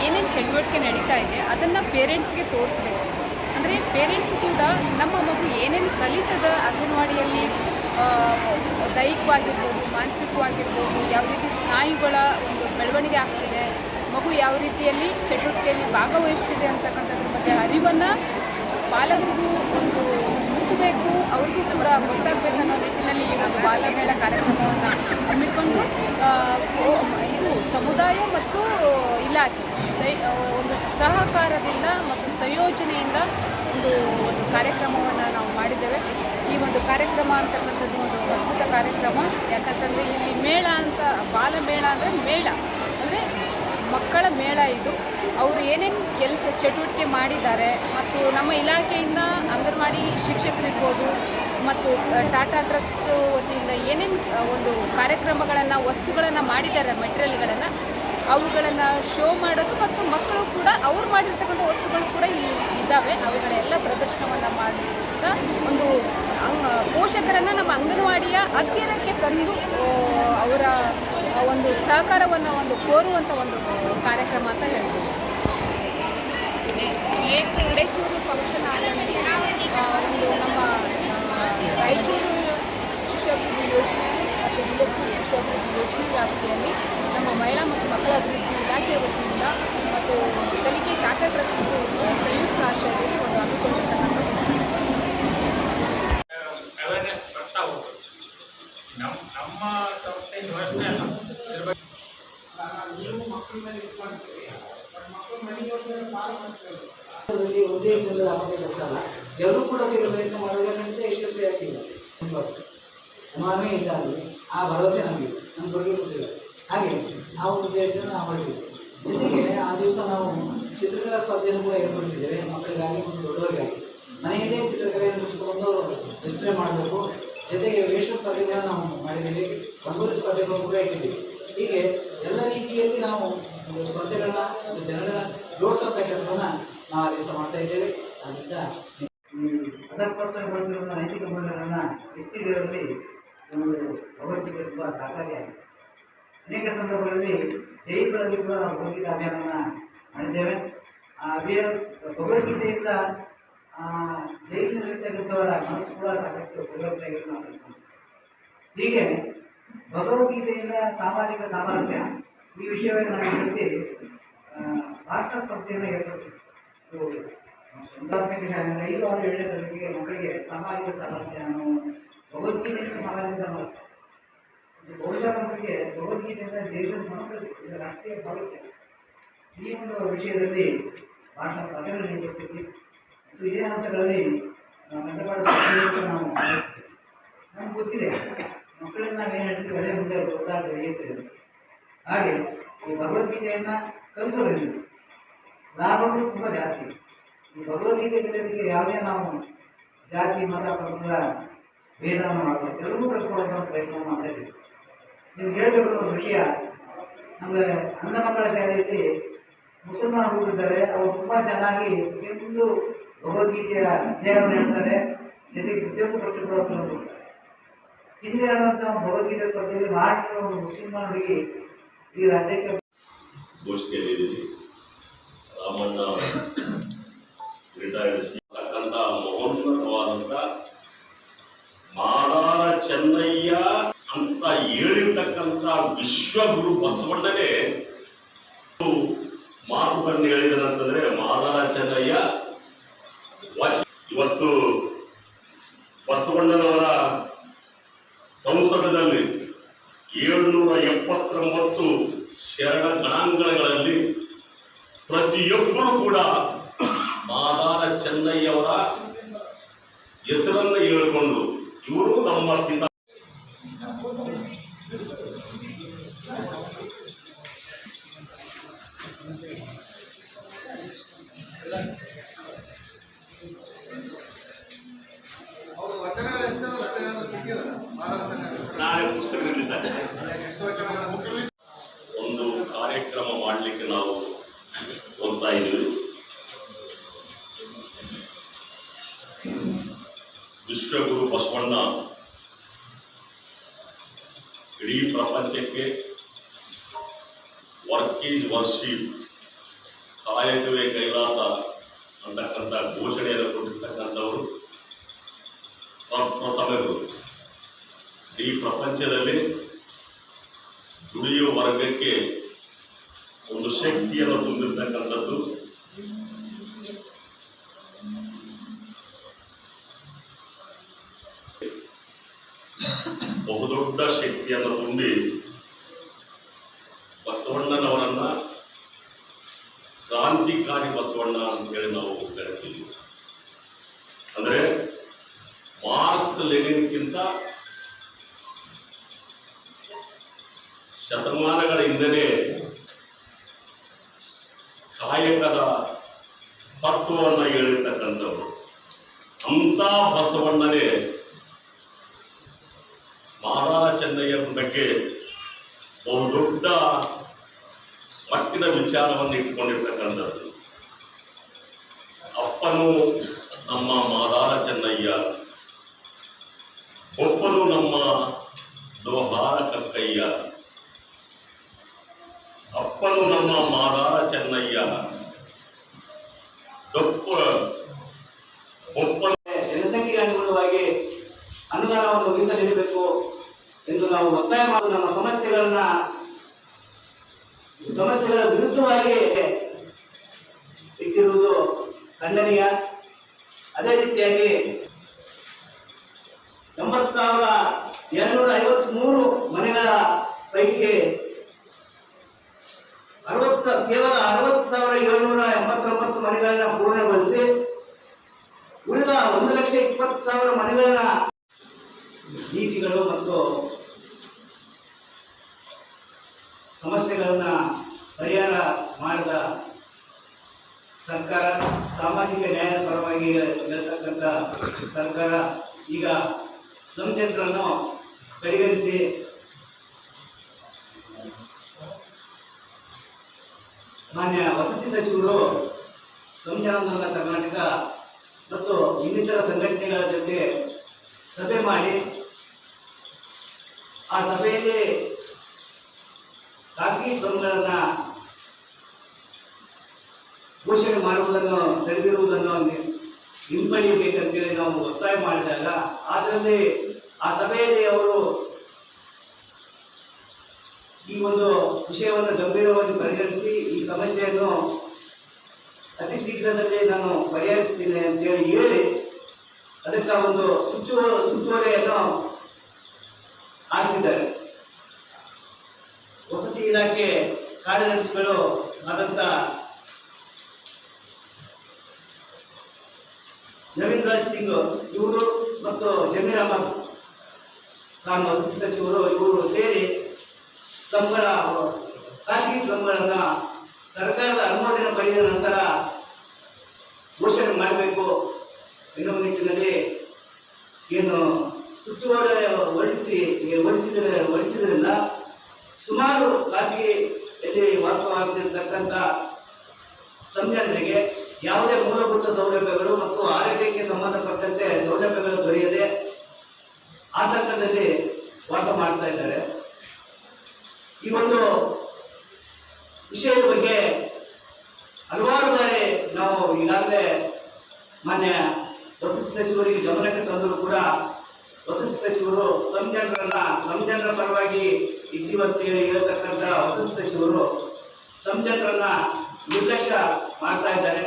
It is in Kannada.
ಏನೇನು ಚಟುವಟಿಕೆ ನಡೀತಾ ಇದೆ ಅದನ್ನು ಪೇರೆಂಟ್ಸ್ಗೆ ತೋರಿಸ್ಬೇಕು. ಅಂದರೆ ಪೇರೆಂಟ್ಸ್ ಕೂಡ ನಮ್ಮ ಮಗು ಏನೇನು ಕಲಿತದ ಅಂಗನವಾಡಿಯಲ್ಲಿ ದೈಹಿಕವಾಗಿರ್ಬೋದು, ಮಾನಸಿಕವಾಗಿರ್ಬೋದು, ಯಾವ ರೀತಿ ಸ್ನಾಯುಗಳ ಒಂದು ಬೆಳವಣಿಗೆ ಆಗ್ತಿದೆ, ಮಗು ಯಾವ ರೀತಿಯಲ್ಲಿ ಚಟುವಟಿಕೆಯಲ್ಲಿ ಭಾಗವಹಿಸ್ತಿದೆ ಅಂತಕ್ಕಂಥದ್ರ ಬಗ್ಗೆ ಅರಿವನ್ನು ಪಾಲಕರಿಗೂ ಒಂದು ಮುಟ್ಟಬೇಕು, ಅವ್ರಿಗೂ ಕೂಡ ಗೊತ್ತಾಗಬೇಕು ಅನ್ನೋ ನಿಟ್ಟಿನಲ್ಲಿ ಈ ಒಂದು ಬಾಲಮೇಳ ಕಾರ್ಯಕ್ರಮವನ್ನು ಹಮ್ಮಿಕೊಂಡು ಇದು ಸಮುದಾಯ ಮತ್ತು ಇಲಾಖೆ ಒಂದು ಸಹಕಾರದಿಂದ ಮತ್ತು ಸಂಯೋಜನೆಯಿಂದ ಒಂದು ಕಾರ್ಯಕ್ರಮವನ್ನು ನಾವು ಮಾಡಿದ್ದೇವೆ. ಈ ಒಂದು ಕಾರ್ಯಕ್ರಮ ಅಂತಕ್ಕಂಥದ್ದು ಒಂದು ಅದ್ಭುತ ಕಾರ್ಯಕ್ರಮ. ಯಾಕಂತಂದರೆ ಇಲ್ಲಿ ಮೇಳ ಅಂತ, ಬಾಲಮೇಳ ಅಂದರೆ ಮೇಳ ಅಂದರೆ ಮಕ್ಕಳ ಮೇಳ. ಇದು ಅವರು ಏನೇನು ಕೆಲಸ ಚಟುವಟಿಕೆ ಮಾಡಿದ್ದಾರೆ ಮತ್ತು ನಮ್ಮ ಇಲಾಖೆಯಿಂದ ಅಂಗನವಾಡಿ ಶಿಕ್ಷಕರಿರ್ಬೋದು ಮತ್ತು ಟಾಟಾ ಟ್ರಸ್ಟ್ ವತಿಯಿಂದ ಏನೇನು ಒಂದು ಕಾರ್ಯಕ್ರಮಗಳನ್ನು, ವಸ್ತುಗಳನ್ನು ಮಾಡಿದ್ದಾರೆ, ಮೆಟೀರಿಯಲ್ಗಳನ್ನು, ಅವುಗಳನ್ನು ಶೋ ಮಾಡೋದು ಮತ್ತು ಮಕ್ಕಳು ಕೂಡ ಅವ್ರು ಮಾಡಿರ್ತಕ್ಕಂಥ ವಸ್ತುಗಳು ಕೂಡ ಇಲ್ಲಿ ಇದ್ದಾವೆ. ಅವುಗಳೆಲ್ಲ ಪ್ರದರ್ಶನವನ್ನು ಮಾಡೋದ್ರಿಂದ ಒಂದು ಪೋಷಕರನ್ನು ನಮ್ಮ ಅಂಗನವಾಡಿಯ ಹತ್ತಿರಕ್ಕೆ ತಂದು ಅವರ ಒಂದು ಸಹಕಾರವನ್ನು ಕೋರುವಂಥ ಒಂದು ಕಾರ್ಯಕ್ರಮ ಅಂತ ಹೇಳ್ಬೋದು. ರಾಯಚೂರು ಫಂಕ್ಷನ್ ಹಾಲ್ನಲ್ಲಿ ನಮ್ಮ ರಾಯಚೂರು ಶಿಶುಅಭಿವೃದ್ಧಿ ಯೋಜನೆ ಮತ್ತು DSP ಶಿಶುಅಭಿವೃದ್ಧಿ ಯೋಜನೆ ವ್ಯಾಪ್ತಿಯಲ್ಲಿ ನಮ್ಮ ಮಹಿಳಾ ಮತ್ತು ಮಕ್ಕಳ ಅಭಿವೃದ್ಧಿ ಇಲಾಖೆ ವತಿಯಿಂದ ಮತ್ತು ಕಲಿಕೆ ಟಾಟಾ ಟ್ರಸ್ಟ್ ಸಂಯುಕ್ತ ಆಶ್ರಯದಲ್ಲಿ ಒಂದು ಹಮ್ಮಿಕೊಂಡಿರ್ತಕ್ಕಂಥ ಅವೇರ್ನೆಸ್ ಬರ್ತಾ ಹೋಗ್ತದೆ. ನಮ್ಮ ಸಂಸ್ಥೆ ಯೋಚನೆ ಅಲ್ಲ, ಒಂದೇ ಜನರ ಕೆಲಸ ಅಲ್ಲ, ಎಲ್ಲರೂ ಕೂಡ ಸೇರಿ ಪ್ರಯತ್ನ ಮಾಡೋದಕ್ಕೆ ಯಶಸ್ವಿ ಆಗ್ತಿಲ್ಲ. ಅನುಮಾನವೇ ಇಲ್ಲ ಅಲ್ಲಿ, ಆ ಭರವಸೆ ನಮಗೆ ನಮ್ಮ ಕೊಡುಗೆ ಕೊಟ್ಟಿಲ್ಲ. ಹಾಗೆ ನಾವು ಉದ್ದೇಶವನ್ನು ನಾವು ಮಾಡಿದ್ದೀವಿ. ಜೊತೆಗೆ ಆ ದಿವಸ ನಾವು ಚಿತ್ರಕಲಾ ಸ್ಪರ್ಧೆಯನ್ನು ಕೂಡ ಏರ್ಪಡಿಸಿದ್ದೇವೆ, ಮಕ್ಕಳಿಗಾಗಿ ಮತ್ತು ದೊಡ್ಡವರಿಗಾಗಿ. ಮನೆಯಲ್ಲೇ ಚಿತ್ರಕಲೆಯನ್ನು ಬಿಡಿಸಿಕೊಂಡು ಡಿಸ್ಪ್ಲೇ ಮಾಡಬೇಕು. ಜೊತೆಗೆ ವೇಷ ಸ್ಪರ್ಧೆಗಳನ್ನು ನಾವು ಮಾಡಿದ್ದೀವಿ, ರಂಗೋಲಿ ಸ್ಪರ್ಧೆಗಳನ್ನು ಕೂಡ ಇಟ್ಟಿದ್ದೀವಿ. ಹೀಗೆ ಎಲ್ಲ ರೀತಿಯಲ್ಲಿ ನಾವು ಒಂದು ಸ್ಪರ್ಧೆಗಳನ್ನ ಒಂದು ಜನರ ಜೋಡಿಸೋಂಥ ಕೆಲಸವನ್ನು ನಾವು ಆ ದಿವಸ ಮಾಡ್ತಾ ಇದ್ದೇವೆ. ಅದರಿಂದ ಅಧಪತನಗೊಂಡಿರುವ ನೈತಿಕ ಮೌಲ್ಯಗಳನ್ನು ಎತ್ತಿಡಿರುವಲ್ಲಿ ಒಂದು ಭಗವದ್ಗೀತೆ ತುಂಬ ಸಹಕಾರಿಯಾಗಿದೆ. ಅನೇಕ ಸಂದರ್ಭಗಳಲ್ಲಿ ಜೈಗಳಲ್ಲಿ ಕೂಡ ನಾವು ಭಗವದ್ಗೀತೆ ಅಭಿಯಾನವನ್ನು ಮಾಡಿದ್ದೇವೆ. ಆ ಅಭಿಯಾನ ಭಗವದ್ಗೀತೆಯಿಂದ ಜೈಲಿನಲ್ಲಿರ್ತಕ್ಕಂಥವರ ಮನಸ್ಸು ಕೂಡ ಸಾಕಷ್ಟು ಪರಿವರ್ತನೆಯಾಗಿದ್ದು ನಾವು ತಿಳ್ಕೊಂಡು, ಹೀಗೆ ಭಗವದ್ಗೀತೆಯಿಂದ ಸಾಮಾಜಿಕ ಸಾಮರಸ್ಯ ಈ ವಿಷಯವನ್ನು ನಾವು ಪ್ರತಿ ರಾಷ್ಟ್ರ ಸ್ಪರ್ಧೆಯನ್ನು ಏರ್ಪಡಿಸಿದ್ದು. 5 6 7ನೇ ತರಗತಿಗೆ ಮಕ್ಕಳಿಗೆ ಸಾಮಾಜಿಕ ಸಮಸ್ಯೆ ಅನ್ನೋ ಭಗವದ್ಗೀತೆ ಸಾಮಾಜಿಕ ಸಮಸ್ಯೆ ಬಹುಶಃ ಮಕ್ಕಳಿಗೆ ಭಗವದ್ಗೀತೆಯಿಂದ ದೇಶದ ಸಂಸ್ಕೃತಿ, ಇದು ರಾಷ್ಟ್ರೀಯ ಭಾವಕ್ಕೆ ಈ ಒಂದು ವಿಷಯದಲ್ಲಿ ಭಾಷಾ ಸ್ಪರ್ಧೆಗಳನ್ನು ಏರ್ಪಡಿಸಿದ್ವಿ. ಮತ್ತು ಇದೇ ಹಂತಗಳಲ್ಲಿ ಮಂಡಪಾಡ ನಾವು ನಮ್ಗೆ ಗೊತ್ತಿದೆ ಮಕ್ಕಳನ್ನ ನಾವೇನು ಹೇಳ್ತೀವಿ ಒಳ್ಳೆ ಮುಂದೆ ಗೊತ್ತಾಗದೆ ಹೇಳ್ತೇವೆ. ಹಾಗೆ ಈ ಭಗವದ್ಗೀತೆಯನ್ನು ಕಲಿಸೋದ್ರಿಂದ ಲಾಭಗಳು ತುಂಬ ಜಾಸ್ತಿ. ಈ ಭಗವದ್ಗೀತೆ ಕಲಿಯೋದಕ್ಕೆ ಯಾವುದೇ ನಾವು ಜಾತಿ ಮತ ಪಂಥದ ಭೇದವನ್ನು ಮಾಡಬೇಕು, ಎಲ್ಲರೂ ಕಲಿಸ್ಕೊಳ್ಳುವಂಥ ಪ್ರಯತ್ನ ಮಾಡ್ತಾ ಇದ್ದೀವಿ. ನೀವು ಹೇಳಬೇಕು ಒಂದು ವಿಷಯ, ನಮಗೆ ಅಂಧ ಮಕ್ಕಳ ಶಾಲೆಯಲ್ಲಿ ಮುಸಲ್ಮಾನ ಹುಡುಗರಿದ್ದಾರೆ, ಅವರು ತುಂಬ ಚೆನ್ನಾಗಿ ಪ್ರತಿಯೊಂದು ಭಗವದ್ಗೀತೆಯ ಅಧ್ಯಯನವನ್ನು ಹೇಳ್ತಾರೆ, ಜೊತೆಗೆ ಪ್ರತಿಯೊಂದು ಪ್ರಶ್ನೆಗಳು ಕೊಡ್ತಾರೆ. ಹಿಂದೆ ನಡೆದಂಥ ಭಗವದ್ಗೀತೆ ಸ್ಪರ್ಧೆಯಲ್ಲಿ ಮಹಾರಾಷ್ಟ್ರದ ಒಂದು ಮುಸ್ಲಿಮಾನ ಹುಡುಗಿ ಈ ರಾಜ್ಯಕ್ಕೆ ಗೋಷ್ಠಿಯಲ್ಲಿ ರಾಮಣ್ಣ ರಿಟೈರ್ಡ್ತಕ್ಕಂಥ ಮಹೋನ್ನತವಾದಂಥ ಮಾದಾರ ಚೆನ್ನಯ್ಯ ಅಂತ ಹೇಳಿರ್ತಕ್ಕಂಥ ವಿಶ್ವಗುರು ಬಸವಣ್ಣನೇ ಮಾತುಗಳನ್ನು ಹೇಳಿದರಂತಂದ್ರೆ ಮಾದಾರ ಚೆನ್ನಯ್ಯ ಇವತ್ತು ಬಸವಣ್ಣನವರ ಸಂಸದದಲ್ಲಿ 779 ಶರಣ ಗಣಾಂಗಣಗಳಲ್ಲಿ ಪ್ರತಿಯೊಬ್ಬರೂ ಕೂಡ ಮಾದಾರ ಚೆನ್ನಯ್ಯವರ ಹೆಸರನ್ನು ಹೇಳಿಕೊಂಡು ಇವರು ನಮ್ಮ ಪಿತ ಅವರು ವಚನ ನಾಳೆ ಪುಸ್ತಕ ರಿಲೀಸ್ ಆಗಿದೆ. ಒಂದು ಕಾರ್ಯಕ್ರಮ ಮಾಡಲಿಕ್ಕೆ ನಾವು ಹೋಗ್ತಾ ಇದ್ದೀವಿ. ವಿಶ್ವಗುರು ಬಸವಣ್ಣ ಇಡೀ ಪ್ರಪಂಚಕ್ಕೆ ವರ್ಕ್ ಈಸ್ ವರ್ಷಿಪ್, ಕಾಯಕವೇ ಕೈಲಾಸ ಅಂತಕ್ಕಂಥ ಘೋಷಣೆಯನ್ನು ಕೊಟ್ಟಿರ್ತಕ್ಕಂಥವರು ಪ್ರಥಮರು. ಈ ಪ್ರಪಂಚದಲ್ಲಿ ದುಡಿಯುವ ವರ್ಗಕ್ಕೆ ಒಂದು ಶಕ್ತಿಯನ್ನು ತುಂಬಿರ್ತಕ್ಕಂಥದ್ದು ಬಹುದೊಡ್ಡ ಶಕ್ತಿಯನ್ನು ತುಂಬಿ ಬಸವಣ್ಣನವರನ್ನ ಕ್ರಾಂತಿಕಾರಿ ಬಸವಣ್ಣ ಅಂತೇಳಿ ನಾವು ಕರಿತೀವಿ. ಅಂದರೆ ಮಾರ್ಕ್ಸ್ ಲೆನಿನ್ಗಿಂತ ಶತಮಾನಗಳ ಹಿಂದೆಯೇ ಕಾಯಕದ ತತ್ವವನ್ನು ಹೇಳಿರ್ತಕ್ಕಂಥವ್ರು. ಅಂಥ ಬಸವಣ್ಣನೇ ಮಹಾರಾಜ ಚೆನ್ನಯ್ಯನ ಬಗ್ಗೆ ಬಹುದೊಡ್ಡ ಮಟ್ಟಿನ ವಿಚಾರವನ್ನು ಇಟ್ಕೊಂಡಿರ್ತಕ್ಕಂಥದ್ದು. ಅಪ್ಪನು ನಮ್ಮ ಮಾದಾರ ಚೆನ್ನಯ್ಯ, ಒಪ್ಪನು ನಮ್ಮ ದೋಹಾರ ಕಕ್ಕಯ್ಯ. ಅಪ್ಪನು ನಮ್ಮ ಮಾದಾರ ಚೆನ್ನಯ್ಯ, ಒಪ್ಪನು ಜನಸಂಖ್ಯೆಗೆ ಅನುಗುಣವಾಗಿ ಅನುದಾನವನ್ನು ಮೀಸಲಿಡಬೇಕು ಎಂದು ನಾವು ಒತ್ತಾಯ ಮಾಡಿ ನಮ್ಮ ಸಮಸ್ಯೆಗಳ ವಿರುದ್ಧವಾಗಿ ಇಟ್ಟಿರುವುದು ಖಂಡನೀಯ. ಅದೇ ರೀತಿಯಾಗಿ 80,253 ಮನೆಗಳ ಪೈಕಿ ಕೇವಲ 60,789 ಮನೆಗಳನ್ನು ಪೂರ್ಣಗೊಳಿಸಿ ಉಳಿದ 1,20,000 ಮನೆಗಳನ್ನ ನೀತಿಗಳು ಮತ್ತು ಸಮಸ್ಯೆಗಳನ್ನು ಪರಿಹಾರ ಮಾಡಿದ ಸರ್ಕಾರ, ಸಾಮಾಜಿಕ ನ್ಯಾಯದ ಪರವಾಗಿ ಇರತಕ್ಕಂಥ ಸರ್ಕಾರ ಈಗ ಸ್ಲಮ್ ಜನರನ್ನು ಪರಿಗಣಿಸಿ ಮಾನ್ಯ ವಸತಿ ಸಚಿವರು ಸ್ಲಮ್ ಜನಾಂದೋಲನ ಕರ್ನಾಟಕ ಮತ್ತು ಇನ್ನಿತರ ಸಂಘಟನೆಗಳ ಜೊತೆ ಸಭೆ ಮಾಡಿ ಆ ಸಭೆಯಲ್ಲಿ ಖಾಸಗಿ ಸ್ಲಮ್ಗಳನ್ನು ಘೋಷಣೆ ಮಾಡುವುದನ್ನು ತಡೆದಿರುವುದನ್ನು ಹಿಂಪಡೆಯಬೇಕಂತೇಳಿ ನಾವು ಒತ್ತಾಯ ಮಾಡಿದಾಗ ಅದರಲ್ಲಿ ಆ ಸಭೆಯಲ್ಲಿ ಅವರು ಈ ಒಂದು ವಿಷಯವನ್ನು ಗಂಭೀರವಾಗಿ ಪರಿಗಣಿಸಿ ಈ ಸಮಸ್ಯೆಯನ್ನು ಅತಿ ಶೀಘ್ರದಲ್ಲಿ ನಾನು ಪರಿಹರಿಸ್ತೀನಿ ಅಂತೇಳಿ ಹೇಳಿ ಅದಕ್ಕೆ ಒಂದು ಸುತ್ತುವರಿಯನ್ನು ಹಾಕಿಸಿದ್ದಾರೆ. ವಸತಿ ಇಲಾಖೆ ಕಾರ್ಯದರ್ಶಿಗಳು ಆದಂಥ ನವೀನ್ ರಾಜ್ ಸಿಂಗ್ ಇವರು ಮತ್ತು ಜಮೀರ್ ಅಹಮದ್ ಖಾನ್ ವಸತಿ ಸಚಿವರು ಇವರು ಸೇರಿ ಖಾಸಗಿ ಸ್ಲಮ್ಗಳನ್ನು ಸರ್ಕಾರದ ಅನುಮೋದನೆ ಪಡೆದ ನಂತರ ಘೋಷಣೆ ಮಾಡಬೇಕು ಎನ್ನುವ ನಿಟ್ಟಿನಲ್ಲಿ ಏನು ಸುತ್ತುವರಿ ಹೊರಡಿಸಿದ್ರಿಂದ ಸುಮಾರು ಖಾಸಗಿಯಲ್ಲಿ ವಾಸವಾಗಿರ್ತಕ್ಕಂಥ ಜನರಿಗೆ ಯಾವುದೇ ಮೂಲಭೂತ ಸೌಲಭ್ಯಗಳು ಮತ್ತು ಆರೋಗ್ಯಕ್ಕೆ ಸಂಬಂಧಪಟ್ಟಂತೆ ಸೌಲಭ್ಯಗಳು ದೊರೆಯದೆ ಆತಂಕದಲ್ಲಿ ವಾಸ ಮಾಡ್ತಾ ಇದ್ದಾರೆ. ಈ ಒಂದು ವಿಷಯದ ಬಗ್ಗೆ ಹಲವಾರು ಬಾರಿ ನಾವು ಈಗಾಗಲೇ ಮಾನ್ಯ ವಸತಿ ಸಚಿವರಿಗೆ ಗಮನಕ್ಕೆ ತಂದರೂ ಕೂಡ ವಸತಿ ಸಚಿವರು ಸ್ಲಮ್ ಜನರ ಪರವಾಗಿ ಇದ್ದೀವಂತೇಳಿ ಹೇಳ್ತಕ್ಕಂಥ ವಸತಿ ಸಚಿವರು ಸ್ಲಮ್ ಜನರನ್ನ ನಿರ್ಲಕ್ಷ್ಯ ಮಾಡ್ತಾ ಇದ್ದಾರೆ.